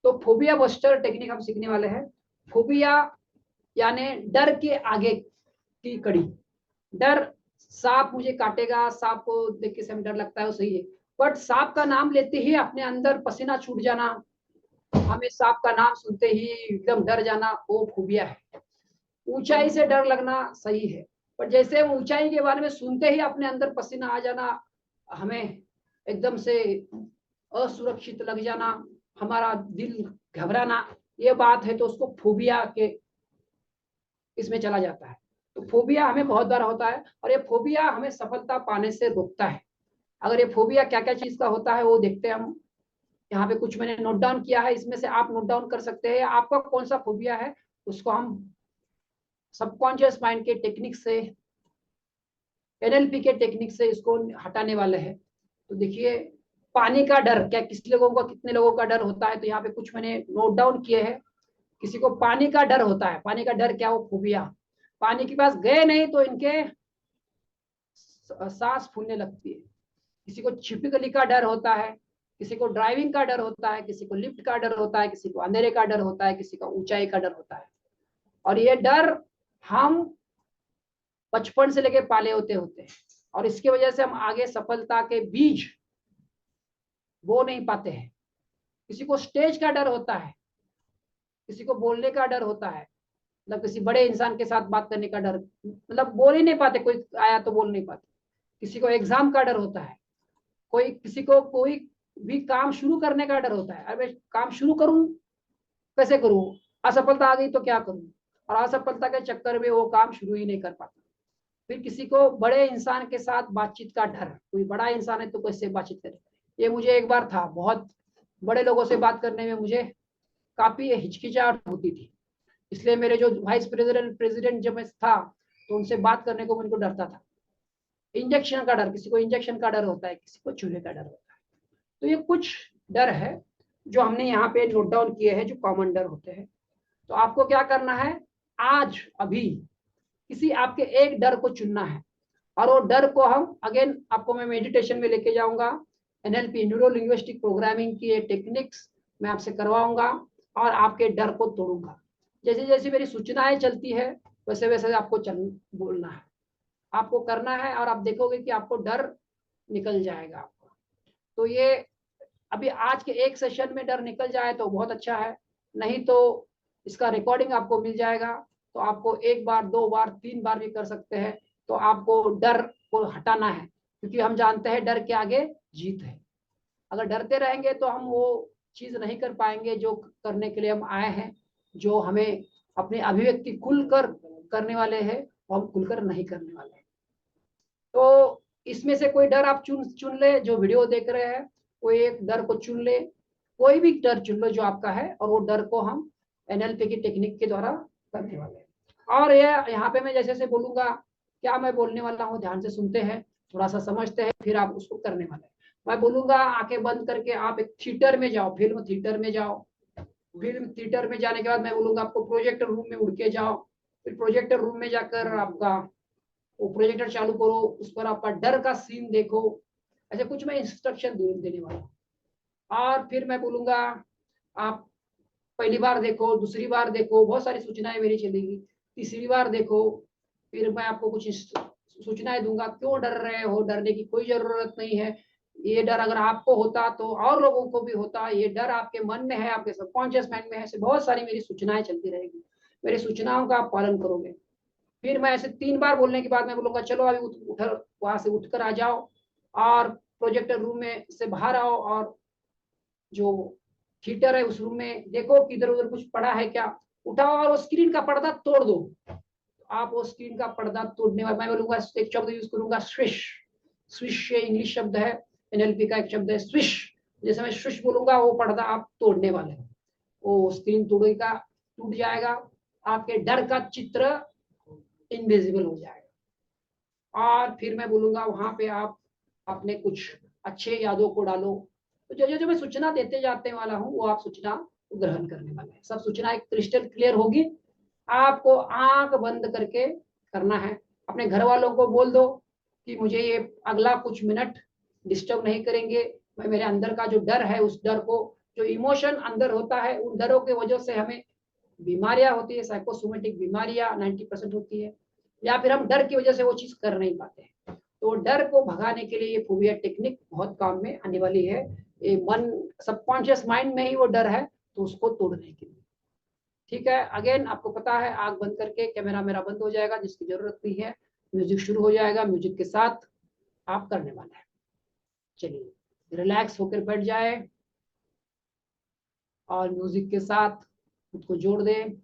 तो phobia buster technique हम सीखने वाले हैं। फोबिया यानी डर के आगे की कड़ी। डर, सांप मुझे काटेगा, सांप को देख के से डर लगता है, वो सही है, बट सांप का नाम लेते ही अपने अंदर पसीना छूट जाना, हमें सांप का नाम सुनते ही एकदम डर जाना, वो फोबिया है। ऊंचाई से डर लगना सही है, पर जैसे ऊंचाई के बारे में सुनते ही अपने अंदर पसीना आ जाना, हमें एकदम से असुरक्षित लग जाना, हमारा दिल घबराना, ये बात है तो उसको फोबिया के इसमें चला जाता है। तो फोबिया हमें बहुत बार होता है, और ये फोबिया हमें सफलता पाने से रोकता है। अगर ये फोबिया क्या क्या चीज का होता है वो देखते हैं हम। यहाँ पे कुछ मैंने नोट डाउन किया है, इसमें से आप नोट डाउन कर सकते हैं आपका कौन सा फोबिया है, उसको हम सबकॉन्शियस माइंड के टेक्निक से, एनएलपी के टेक्निक से इसको हटाने वाले हैं। तो देखिए, पानी का डर, क्या किस लोगों का, कितने लोगों का डर होता है, तो यहाँ पे कुछ मैंने नोट डाउन किए हैं। किसी को पानी का डर होता है, पानी का डर क्या, वो फोबिया, पानी के पास गए नहीं तो इनके सांस फूलने लगती है। किसी को छिपकली का डर होता है, किसी को ड्राइविंग का डर होता है, किसी को लिफ्ट का डर होता है, किसी को अंधेरे का डर होता है, किसी का ऊंचाई का डर होता है। और ये डर हम बचपन से लेके पाले होते होते हैं, और इसकी वजह से हम आगे सफलता के बीज बो नहीं पाते हैं। किसी को स्टेज का डर होता है, किसी को बोलने का डर होता है, मतलब किसी बड़े इंसान के साथ बात करने का डर, मतलब बोल ही नहीं पाते, कोई आया तो बोल नहीं पाते। किसी को एग्जाम का डर होता है, कोई किसी को कोई भी काम शुरू करने का डर होता है, अरे काम शुरू करूं, कैसे करूं, असफलता आ गई तो क्या करूं, और असफलता के चक्कर में वो काम शुरू ही नहीं कर पाता। फिर किसी को बड़े इंसान के साथ बातचीत का डर, कोई बड़ा इंसान है तो कैसे बातचीत करे, ये मुझे एक बार था, बहुत बड़े लोगों से बात करने में मुझे काफी हिचकिचाहट होती थी। इसलिए मेरे जो वाइस प्रेसिडेंट प्रेसिडेंट जब मैं था तो उनसे बात करने को मेरे को डरता था। इंजेक्शन का डर, किसी को इंजेक्शन का डर होता है, किसी को चूहे का डर होता है। तो ये कुछ डर है जो हमने यहाँ पे नोट डाउन किए हैं, जो कॉमन डर होते हैं। तो आपको क्या करना है, आज अभी किसी आपके एक डर को चुनना है, और वो डर को हम अगेन आपको मैं मेडिटेशन में लेके जाऊंगा, एनएलपी न्यूरो लिंग्विस्टिक प्रोग्रामिंग की टेक्निक्स मैं आपसे करवाऊंगा, और आपके डर को तोड़ूंगा। जैसे जैसे मेरी सूचनाएं चलती है वैसे वैसे आपको बोलना है, आपको करना है, और आप देखोगे कि आपको डर निकल जाएगा आपको। तो ये अभी आज के एक सेशन में डर निकल जाए तो बहुत अच्छा है, नहीं तो इसका रिकॉर्डिंग आपको मिल जाएगा, तो आपको एक बार, दो बार, तीन बार भी कर सकते हैं। तो आपको डर को हटाना है, क्योंकि हम जानते हैं डर के आगे जीत है। अगर डरते रहेंगे तो हम वो चीज नहीं कर पाएंगे जो करने के लिए हम आए हैं, जो हमें अपनी अभिव्यक्ति खुलकर करने वाले हैं, वो हम खुलकर नहीं करने वाले हैं। तो इसमें से कोई डर आप चुन चुन ले, जो वीडियो देख रहे हैं कोई एक डर को चुन ले, कोई भी डर चुन लो जो आपका है, और वो डर को हम एनएलपी की टेक्निक के द्वारा करने वाले हैं। और ये यहाँ पे मैं जैसे जैसे बोलूंगा, क्या मैं बोलने वाला हूँ ध्यान से सुनते हैं, थोड़ा सा समझते हैं, फिर आप उसको करने वाले हैं। मैं बोलूंगा आंखें बंद करके आप एक थिएटर में जाओ, फिल्म थिएटर में जाओ। फिल्म थिएटर में जाने के बाद मैं बोलूंगा आपको प्रोजेक्टर रूम में उड़ के जाओ। फिर प्रोजेक्टर रूम में जाकर आपका वो प्रोजेक्टर चालू करो, उस पर आपका डर का सीन देखो। ऐसे कुछ मैं इंस्ट्रक्शन देने वाला हूँ। और फिर मैं बोलूंगा आप पहली बार देखो, दूसरी बार देखो, बहुत सारी सूचनाएं मेरी चलेगी, तीसरी बार देखो। फिर मैं आपको कुछ सूचनाएं दूंगा, क्यों डर रहे हो, डरने की कोई जरूरत नहीं है। ये डर अगर आपको होता तो और लोगों को भी होता, ये डर आपके मन में है, आपके सबकॉन्शियस माइंड में है। ऐसे बहुत सारी मेरी सूचनाएं चलती रहेगी, मेरी सूचनाओं का आप पालन करोगे। फिर मैं ऐसे तीन बार बोलने के बाद मैं बोलूंगा चलो अभी उठ वहां से उठकर आ जाओ, और प्रोजेक्टर रूम में से बाहर आओ, और जो थिएटर है उस रूम में देखो कि इधर उधर कुछ पड़ा है क्या, उठाओ और वो स्क्रीन का पर्दा तोड़ दो। आप वो स्क्रीन का पर्दा तोड़ने वाला, मैं बोलूंगा एक शब्द यूज करूंगा, स्विश। स्विश ये इंग्लिश शब्द है, एनएलपी का एक शब्द है स्विश। जैसे मैं स्विश बोलूंगा वो पर्दा आप तोड़ने वाले हैं, वो स्क्रीन तोड़ेगा, टूट जाएगा, आपके डर का चित्र इनविजिबल हो जाएगा। और फिर मैं बोलूंगा वहां पे आप अपने कुछ अच्छे यादों को डालो। तो जो जो मैं सूचना देते जाते वाला हूँ वो आप सूचना ग्रहण करने वाले हैं। सब सूचना एक क्रिस्टल क्लियर होगी, आपको आंख बंद करके करना है। अपने घर वालों को बोल दो कि मुझे ये अगला कुछ मिनट डिस्टर्ब नहीं करेंगे, मैं मेरे अंदर का जो डर है उस डर को जो इमोशन अंदर होता है, उन डरों की वजह से हमें बीमारियां होती है, साइकोसोमेटिक बीमारियां 90% होती है, या फिर हम डर की वजह से वो चीज कर नहीं पाते हैं। तो डर को भगाने के लिए ये फोबिया टेक्निक बहुत काम में आने वाली है। ये मन, सबकॉन्शियस माइंड में ही वो डर है, तो उसको तोड़ने के लिए। ठीक है, अगेन आपको पता है, आग बंद करके कैमरा मेरा बंद हो जाएगा, जिसकी जरूरत नहीं है। म्यूजिक शुरू हो जाएगा, म्यूजिक के साथ आप करने वाले हैं। चलिए, रिलैक्स होकर बैठ जाए और म्यूजिक के साथ खुद को जोड़ दें।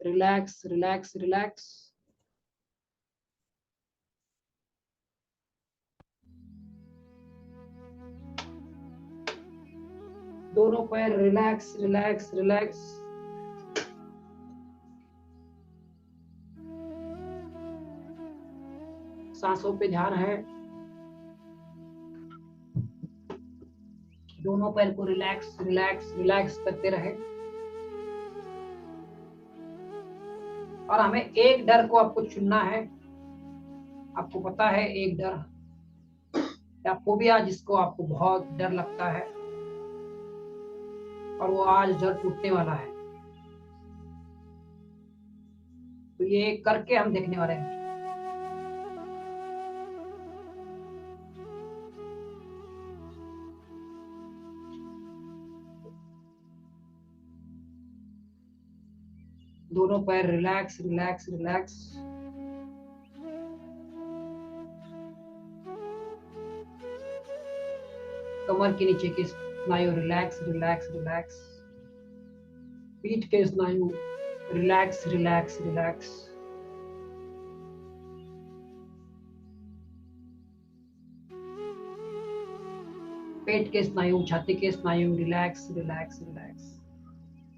Relax relax relax. दोनों पैर रिलैक्स रिलैक्स रिलैक्स। सांसों पे ध्यान है। दोनों पैर को रिलैक्स रिलैक्स रिलैक्स करते रहे। और हमें एक डर को आपको चुनना है। आपको पता है एक डर या फोबिया जिसको आपको बहुत डर लगता है, और वो आज डर टूटने वाला है। तो ये करके हम देखने वाले हैं। दोनों पैर रिलैक्स रिलैक्स रिलैक्स। कमर के नीचे के स्नायु रिलैक्स रिलैक्स रिलैक्स। पीठ के स्नायु रिलैक्स रिलैक्स रिलैक्स। पेट के स्नायु, छाती के स्नायु रिलैक्स रिलैक्स रिलैक्स।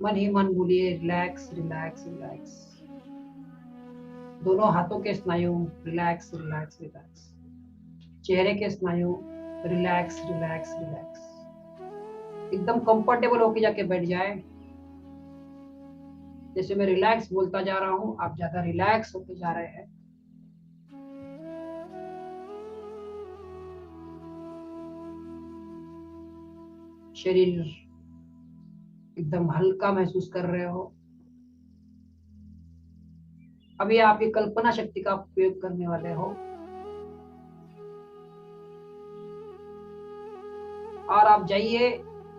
मन ही मन बोलिए रिलैक्स रिलैक्स रिलैक्स। दोनों हाथों के स्नायु रिलैक्स रिलैक्स रिलैक्स। चेहरे के स्नायु रिलैक्स रिलैक्स रिलैक्स। एकदम कंफर्टेबल होके जाके बैठ जाए। जैसे मैं रिलैक्स बोलता जा रहा हूं, आप ज्यादा रिलैक्स होते जा रहे हैं। शरीर एकदम हल्का महसूस कर रहे हो। अभी आप ये कल्पना शक्ति का उपयोग करने वाले हो, और आप जाइए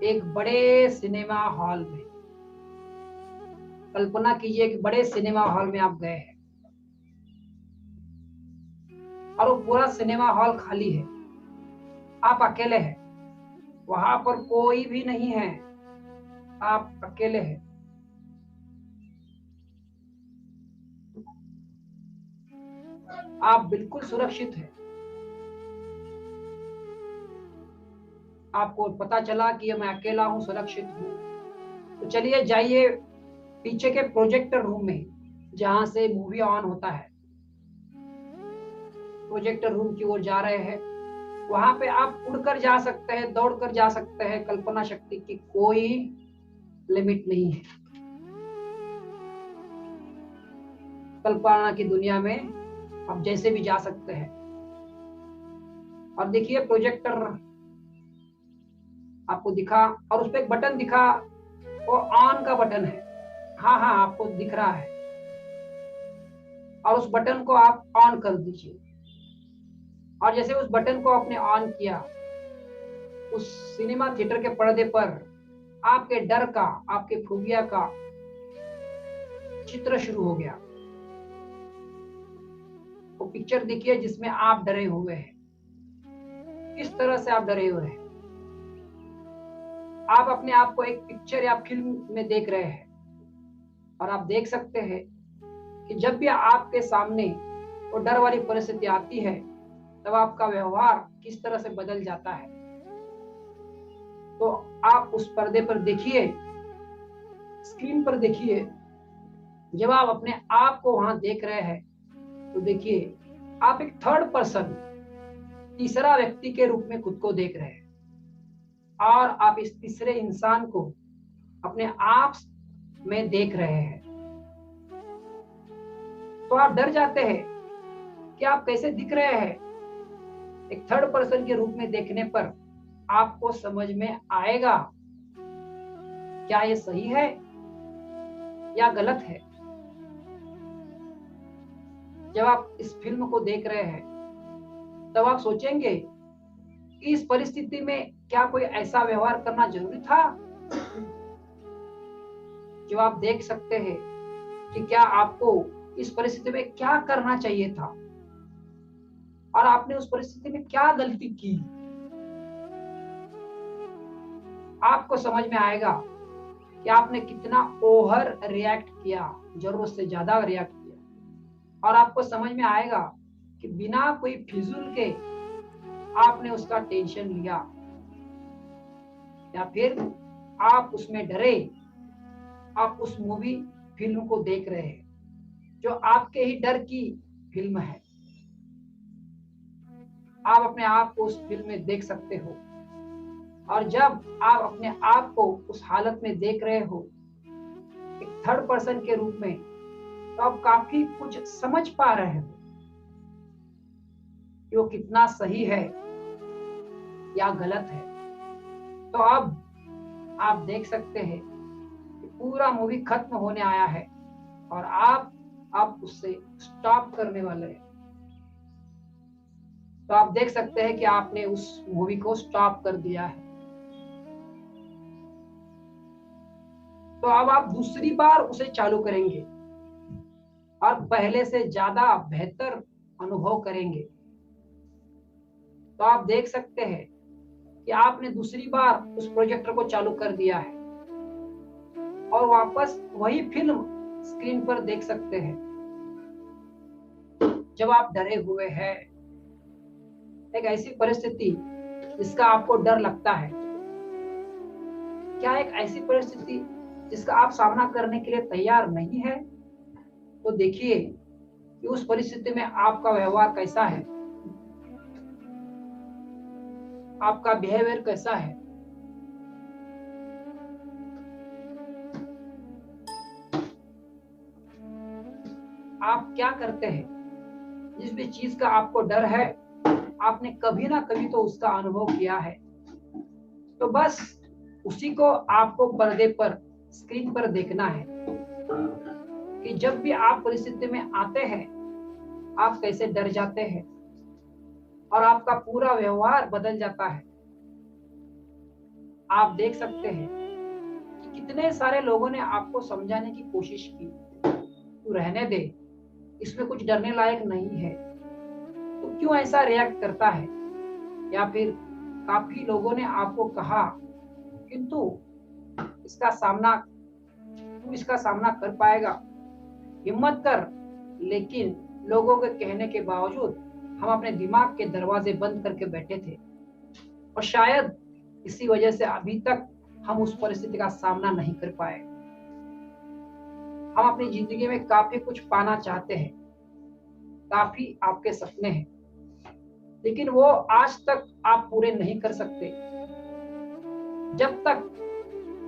एक बड़े सिनेमा हॉल में। कल्पना कीजिए कि बड़े सिनेमा हॉल में आप गए हैं, और वो पूरा सिनेमा हॉल खाली है। आप अकेले हैं, वहां पर कोई भी नहीं है, आप अकेले हैं। आप बिल्कुल सुरक्षित हैं। आपको पता चला कि मैं अकेला हूं, सुरक्षित हूं। तो चलिए जाइए पीछे के प्रोजेक्टर रूम में, जहां से मूवी ऑन होता है। प्रोजेक्टर रूम की ओर जा रहे हैं। वहां पे आप उड़कर जा सकते हैं, दौड़कर जा सकते हैं। कल्पना शक्ति की कोई लिमिट नहीं है। कल्पना की दुनिया में आप जैसे भी जा सकते हैं। और देखिए प्रोजेक्टर आपको दिखा, और उस पर एक बटन दिखा, वो ऑन का बटन है। हाँ हाँ, आपको दिख रहा है। और उस बटन को आप ऑन कर दीजिए। और जैसे उस बटन को आपने ऑन किया, उस सिनेमा थिएटर के पर्दे पर आपके डर का, आपके फोबिया का चित्र शुरू हो गया। वो पिक्चर देखिए जिसमें आप डरे हुए हैं। किस तरह से आप डरे हुए हैं? आप अपने आप को एक पिक्चर या फिल्म में देख रहे हैं, और आप देख सकते हैं कि जब भी आपके सामने वो डर वाली परिस्थिति आती है, तब आपका व्यवहार किस तरह से बदल जाता है। तो आप उस पर्दे पर देखिए, स्क्रीन पर देखिए। जब आप अपने आप को वहां देख रहे हैं, तो देखिए आप एक थर्ड पर्सन, तीसरा व्यक्ति के रूप में खुद को देख रहे हैं। और आप इस तीसरे इंसान को अपने आप में देख रहे हैं। तो आप डर जाते हैं कि आप कैसे दिख रहे हैं। एक थर्ड पर्सन के रूप में देखने पर आपको समझ में आएगा क्या ये सही है या गलत है। जब आप इस फिल्म को देख रहे हैं तब आप सोचेंगे कि इस परिस्थिति में क्या कोई ऐसा व्यवहार करना जरूरी था। जो आप देख सकते हैं कि क्या आपको इस परिस्थिति में क्या करना चाहिए था और आपने उस परिस्थिति में क्या गलती की। आपको समझ में आएगा कि आपने कितना ओवर रिएक्ट किया, जरूरत से ज्यादा रिएक्ट किया। और आपको समझ में आएगा कि बिना कोई फिजूल के आपने उसका टेंशन लिया या फिर आप उसमें डरे। आप उस मूवी फिल्म को देख रहे हैं जो आपके ही डर की फिल्म है। आप अपने आप को उस फिल्म में देख सकते हो और जब आप अपने आप को उस हालत में देख रहे हो एक थर्ड पर्सन के रूप में, तो आप काफी कुछ समझ पा रहे हो कि वो कितना सही है या गलत है। तो अब आप देख सकते हैं कि पूरा मूवी खत्म होने आया है और आप उससे स्टॉप करने वाले हैं। तो आप देख सकते हैं कि आपने उस मूवी को स्टॉप कर दिया है। तो अब आप दूसरी बार उसे चालू करेंगे और पहले से ज्यादा बेहतर अनुभव करेंगे। तो आप देख सकते हैं कि आपने दूसरी बार उस प्रोजेक्टर को चालू कर दिया है और वापस वही फिल्म स्क्रीन पर देख सकते हैं। जब आप डरे हुए हैं, एक ऐसी परिस्थिति जिसका आपको डर लगता है, क्या एक ऐसी परिस्थिति जिसका आप सामना करने के लिए तैयार नहीं है, तो देखिए कि उस परिस्थिति में आपका व्यवहार कैसा है, आपका बिहेवियर कैसा है। आप क्या करते हैं। जिस भी चीज का आपको डर है, आपने कभी ना कभी तो उसका अनुभव किया है। तो बस उसी को आपको पर्दे पर, स्क्रीन पर देखना है कि जब भी आप परिस्थिति में आते हैं आप कैसे डर जाते हैं और आपका पूरा व्यवहार बदल जाता है। आप देख सकते हैं कि कितने सारे लोगों ने आपको समझाने की कोशिश की, तू रहने दे, इसमें कुछ डरने लायक नहीं है, तो क्यों ऐसा रिएक्ट करता है। या फिर काफी लोगों ने आपको कहा किंतु तू इसका सामना कर पाएगा, हिम्मत कर। लेकिन लोगों के कहने के बावजूद हम अपने दिमाग के दरवाजे बंद करके बैठे थे और शायद इसी वजह से अभी तक हम उस परिस्थिति का सामना नहीं कर पाए। हम अपनी जिंदगी में काफी कुछ पाना चाहते हैं, काफी आपके सपने हैं, लेकिन वो आज तक आप पूरे नहीं कर सकते जब तक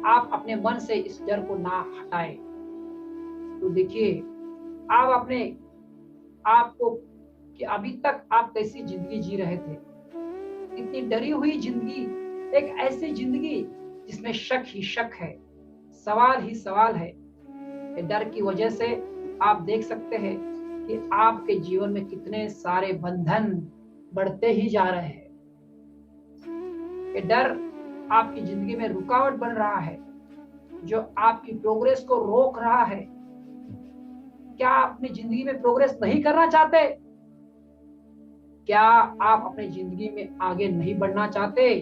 आप अपने मन से इस डर को ना हटाए। तो देखिए आप अपने आपको कि अभी तक आप कैसी जिंदगी जी रहे थे, इतनी डरी हुई जिंदगी, एक ऐसी जिंदगी जिसमें शक ही शक है, सवाल ही सवाल है। डर की वजह से आप देख सकते हैं कि आपके जीवन में कितने सारे बंधन बढ़ते ही जा रहे हैं। ये डर आपकी जिंदगी में रुकावट बन रहा है, जो आपकी प्रोग्रेस को रोक रहा है। क्या आप अपनी जिंदगी में प्रोग्रेस नहीं करना चाहते? क्या आप अपनी जिंदगी में आगे नहीं बढ़ना चाहते?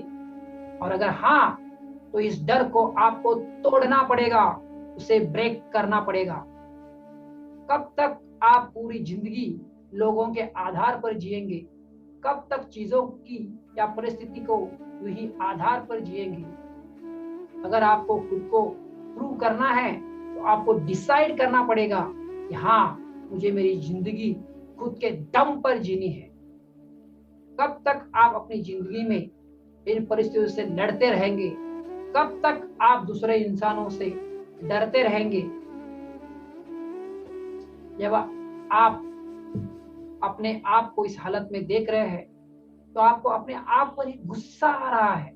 और अगर हाँ, तो इस डर को आपको तोड़ना पड़ेगा, उसे ब्रेक करना पड़ेगा। कब तक आप पूरी जिंदगी लोगों के आधार पर जिएंगे? कब तक चीजों की या परिस्थिति को वही आधार पर जिएंगे? अगर आपको खुद को प्रूव करना है तो आपको डिसाइड करना पड़ेगा कि हाँ, मुझे मेरी जिंदगी खुद के दम पर जीनी है। कब तक आप अपनी जिंदगी में इन परिस्थितियों से लड़ते रहेंगे? कब तक आप दूसरे इंसानों से डरते रहेंगे? जब आप अपने आप को इस हालत में देख रहे हैं तो आपको अपने आप पर ही गुस्सा आ रहा है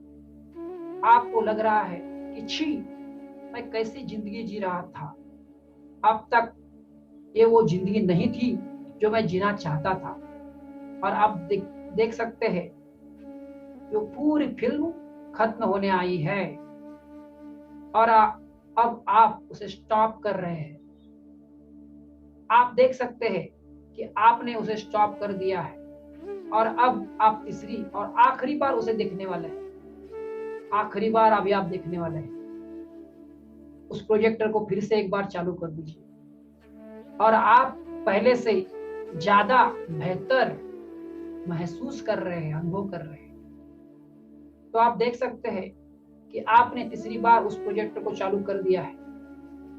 आपको लग रहा है कि छी, मैं कैसी जिंदगी जी रहा था, अब तक ये वो जिंदगी नहीं थी जो मैं जीना चाहता था। और आप देख सकते हैं जो पूरी फिल्म खत्म होने आई है और अब आप उसे स्टॉप कर रहे हैं। आप देख सकते हैं कि आपने उसे स्टॉप कर दिया है और अब आप तीसरी और आखिरी बार उसे देखने वाले हैं। आखिरी बार अभी आप देखने वाले हैं। उस प्रोजेक्टर को फिर से एक बार चालू कर दीजिए और आप पहले से ज्यादा बेहतर महसूस कर रहे हैं, अनुभव कर रहे हैं। तो आप देख सकते हैं कि आपने तीसरी बार उस प्रोजेक्टर को चालू कर दिया है,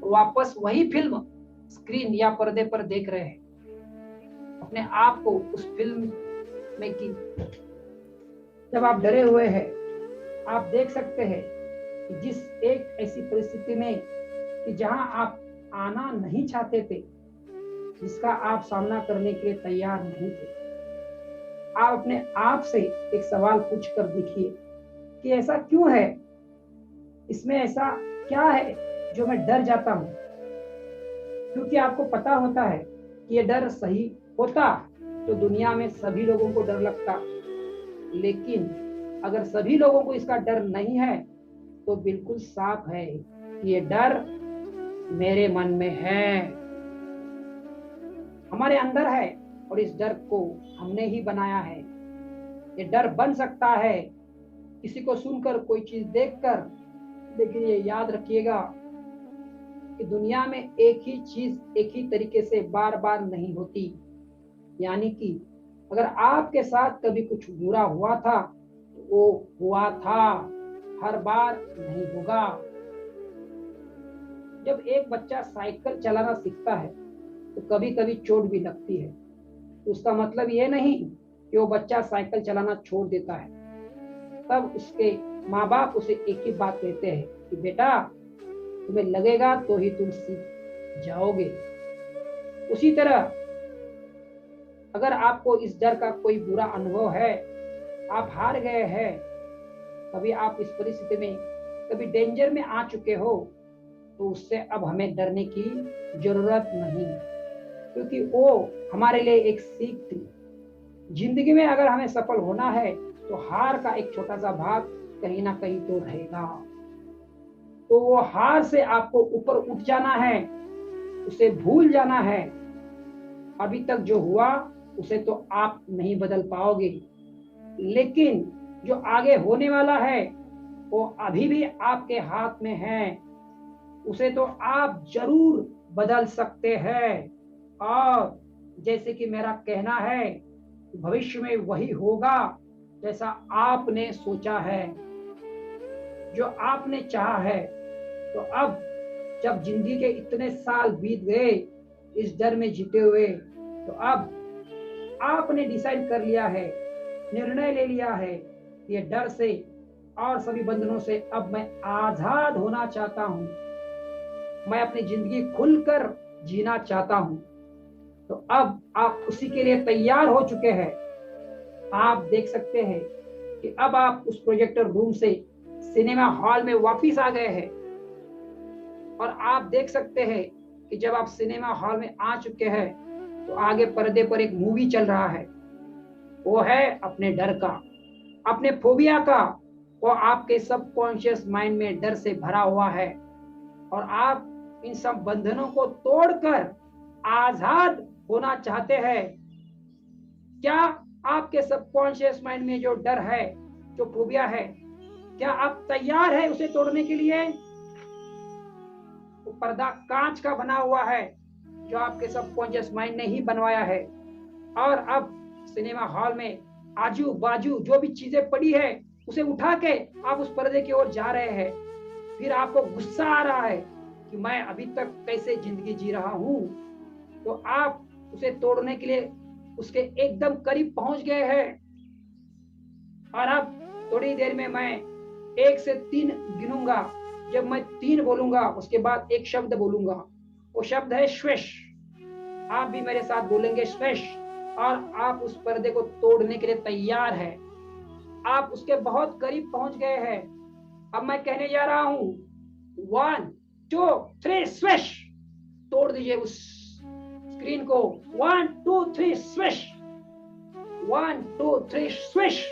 वापस वही फिल्म स्क्रीन या पर्दे पर देख रहे हैं। अपने आप को उस फिल्म में की जब आप डरे हुए हैं, आप देख सकते हैं कि जिस एक ऐसी परिस्थिति में कि जहां आप आना नहीं चाहते थे, जिसका आप सामना करने के लिए तैयार नहीं थे, आप अपने आप से एक सवाल पूछ कर देखिए कि ऐसा क्यों है, इसमें ऐसा क्या है जो मैं डर जाता हूं। क्योंकि आपको पता होता है कि ये डर सही होता तो दुनिया में सभी लोगों को डर लगता, लेकिन अगर सभी लोगों को इसका डर नहीं है तो बिल्कुल साफ है कि ये डर मेरे मन में है, हमारे अंदर है और इस डर को हमने ही बनाया है। ये डर बन सकता है किसी को सुनकर, कोई चीज देखकर, लेकिन ये याद रखिएगा कि दुनिया में एक ही चीज एक ही तरीके से बार बार नहीं होती। यानी कि अगर आपके साथ कभी कुछ बुरा हुआ था तो वो हुआ था, हर बार नहीं होगा। जब एक बच्चा साइकिल चलाना सीखता है तो कभी कभी चोट भी लगती है, तो उसका मतलब ये नहीं कि वो बच्चा साइकिल चलाना छोड़ देता है। तब उसके माँ बाप उसे एक ही बात कहते हैं कि बेटा, तुम्हें लगेगा तो ही तुम सीख जाओगे। उसी तरह अगर आपको इस डर का कोई बुरा अनुभव है, आप हार गए हैं, कभी आप इस परिस्थिति में कभी डेंजर में आ चुके हो, तो उससे अब हमें डरने की जरूरत नहीं, क्योंकि वो हमारे लिए एक सीख थी। जिंदगी में अगर हमें सफल होना है तो हार का एक छोटा सा भाग कहीं ना कहीं तो रहेगा। तो वो हार से आपको ऊपर उठ जाना है, उसे भूल जाना है। अभी तक जो हुआ उसे तो आप नहीं बदल पाओगे, लेकिन जो आगे होने वाला है वो अभी भी आपके हाथ में है, उसे तो आप जरूर बदल सकते हैं। और जैसे कि मेरा कहना है, भविष्य में वही होगा जैसा आपने सोचा है, जो आपने चाहा है। तो अब जब जिंदगी के इतने साल बीत गए इस डर में जीते हुए, तो अब आपने डिसाइड कर लिया है, निर्णय ले लिया है, ये डर से और सभी बंधनों से अब मैं आजाद होना चाहता हूं, मैं अपनी जिंदगी खुलकर जीना चाहता हूं। तो अब आप उसी के लिए तैयार हो चुके हैं। आप देख सकते हैं कि अब आप उस प्रोजेक्टर रूम से सिनेमा हॉल में वापस आ गए हैं और आप देख सकते हैं कि जब आप सिनेमा हॉल में आ चुके हैं तो आगे पर्दे पर एक मूवी चल रहा है। वो है अपने डर का, अपने फोबिया का। वो आपके सबकॉन्शियस माइंड में डर से भरा हुआ है और आप इन सब बंधनों को तोड़कर आजाद होना चाहते हैं। क्या आपके सबकॉन्शियस माइंड में जो डर है, जो फोबिया है, क्या आप तैयार है उसे तोड़ने के लिए? वो पर्दा कांच का बना हुआ है जो आपके सबकॉन्शियस माइंड ने ही बनवाया है। और अब सिनेमा हॉल में आजू बाजू जो भी चीजें पड़ी है उसे उठा के आप उस पर्दे की ओर जा रहे हैं। फिर आपको गुस्सा आ रहा है कि मैं अभी तक कैसे जिंदगी जी रहा हूं। तो आप उसे तोड़ने के लिए उसके एकदम करीब पहुंच गए हैं। और अब थोड़ी देर में मैं 1 से 3 गिनूंगा। जब मैं 3 बोलूंगा उसके बाद एक शब्द बोलूंगा, वो शब्द है स्विश। आप भी मेरे साथ बोलेंगे स्विश, और आप उस पर्दे को तोड़ने के लिए तैयार है। आप उसके बहुत करीब पहुंच गए हैं। अब मैं कहने जा रहा हूं 1 2 3 स्विश, तोड़ दीजिए उस स्क्रीन को। 1 2 3 स्विश, 1 2 3 स्विश।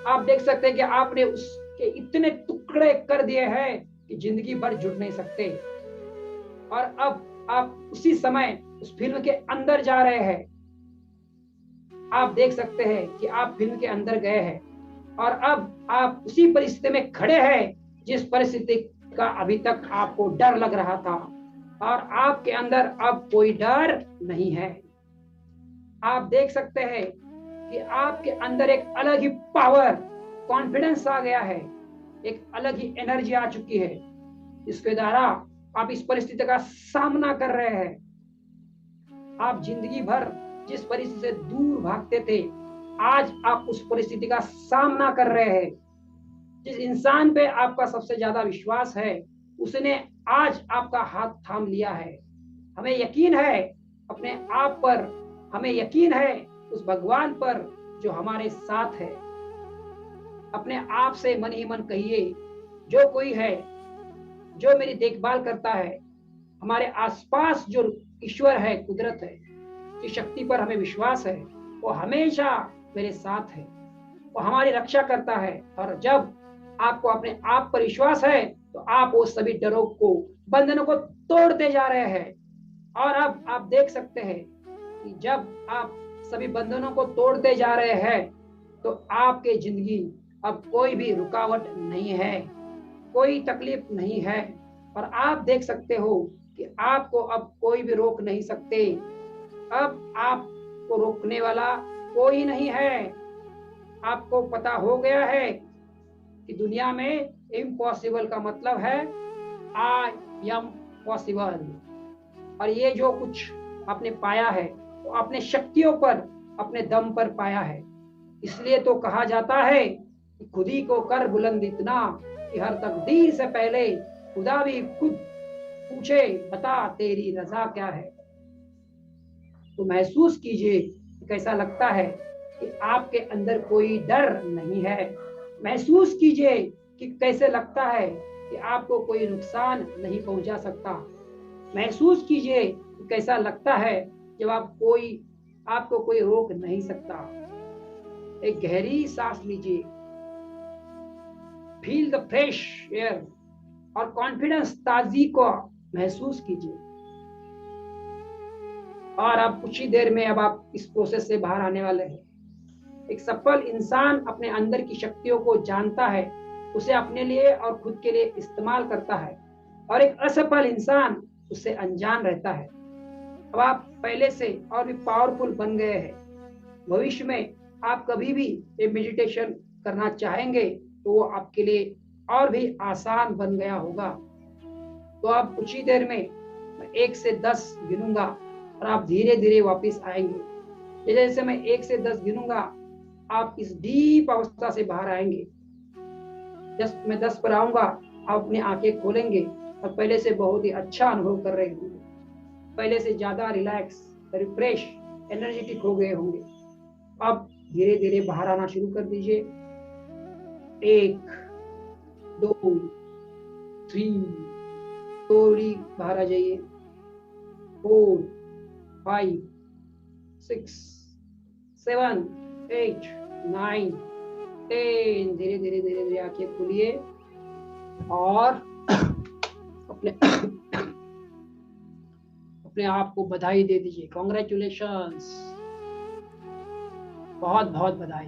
आप देख सकते हैं कि आपने उसके इतने टुकड़े कर दिए हैं कि जिंदगी भर जुड़ नहीं सकते। और अब आप उसी समय उस फिल्म के अंदर जा रहे हैं। आप देख सकते हैं कि आप फिल्म के अंदर गए हैं और अब आप उसी परिस्थिति में खड़े हैं जिस परिस्थिति का अभी तक आपको डर लग रहा था, और आपके अंदर अब कोई डर नहीं है। आप देख सकते हैं कि आपके अंदर एक अलग ही पावर, कॉन्फिडेंस आ गया है, एक अलग ही एनर्जी आ चुकी है, इसके द्वारा आप इस परिस्थिति का सामना कर रहे हैं। आप जिंदगी भर जिस परिस्थिति से दूर भागते थे, आज आप उस परिस्थिति का सामना कर रहे हैं। जिस इंसान पे आपका सबसे ज्यादा विश्वास है, उसने आज आपका हाथ थाम लिया है। हमें यकीन है अपने आप पर, हमें यकीन है उस भगवान पर जो हमारे साथ है। अपने आप से मन ही मन कहिए, जो कोई है जो मेरी देखभाल करता है, हमारे आसपास जो ईश्वर है, कुदरत है, की शक्ति पर हमें विश्वास है, वो हमेशा मेरे साथ है, वो हमारी रक्षा करता है। और जब आपको अपने आप पर विश्वास है तो आप वो सभी डरों को, बंधनों को तोड़ते जा रहे हैं। और अब आप देख सकते हैं कि जब आप सभी बंधनों को तोड़ते जा रहे हैं तो आपके जिंदगी अब कोई भी रुकावट नहीं है, कोई तकलीफ नहीं है। और आप देख सकते हो कि आपको अब कोई भी रोक नहीं सकते। अब आपको रोकने वाला कोई नहीं है। आपको पता हो गया है कि दुनिया में इम्पॉसिबल का मतलब है आई एम पॉसिबल। और ये जो कुछ आपने पाया है वो अपने शक्तियों पर, अपने दम पर पाया है। इसलिए तो कहा जाता है कि खुद ही को कर बुलंद इतना कि हर तकदीर से पहले खुदा भी खुद पूछे, बता तेरी रजा क्या है। तो महसूस कीजिए कैसा लगता है कि आपके अंदर कोई डर नहीं है। महसूस कीजिए कि कैसे लगता है कि आपको कोई नुकसान नहीं पहुंचा सकता। महसूस कीजिए कि कैसा लगता है जब आपको कोई रोक नहीं सकता। एक गहरी सांस लीजिए, फील द फ्रेश एयर और कॉन्फिडेंस, ताजगी को महसूस कीजिए। और अब कुछ ही देर में अब आप इस प्रोसेस से बाहर आने वाले हैं। एक सफल इंसान अपने अंदर की शक्तियों को जानता है, उसे अपने लिए और खुद के लिए इस्तेमाल करता है, और एक असफल इंसान उससे अनजान रहता है। अब आप पहले से और भी पावरफुल बन गए हैं। भविष्य में आप कभी भी ये मेडिटेशन करना चाहेंगे तो वो आपके लिए और भी आसान बन गया होगा। तो आप कुछ ही देर में 1 से 10 गिनूंगा और आप धीरे धीरे वापस आएंगे। जैसे मैं 1 से 10 गिनूंगा, आप इस डीप अवस्था से बाहर आएंगे। जस्ट मैं 10 पर आऊंगा, आप अपनी आंखें खोलेंगे और पहले से बहुत ही अच्छा अनुभव कर रहे होंगे, पहले से ज्यादा रिलैक्स, रिफ्रेश, एनर्जेटिक हो गए होंगे। अब धीरे धीरे बाहर आना शुरू कर दीजिए। 1 2 3, थोड़ी बाहर आ जाइए। 4 5 6 7 8 9 10। धीरे धीरे धीरे धीरे आंखें खोलिए और अपने अपने आप को बधाई दे दीजिए। कॉन्ग्रेचुलेशंस, बहुत बहुत बधाई।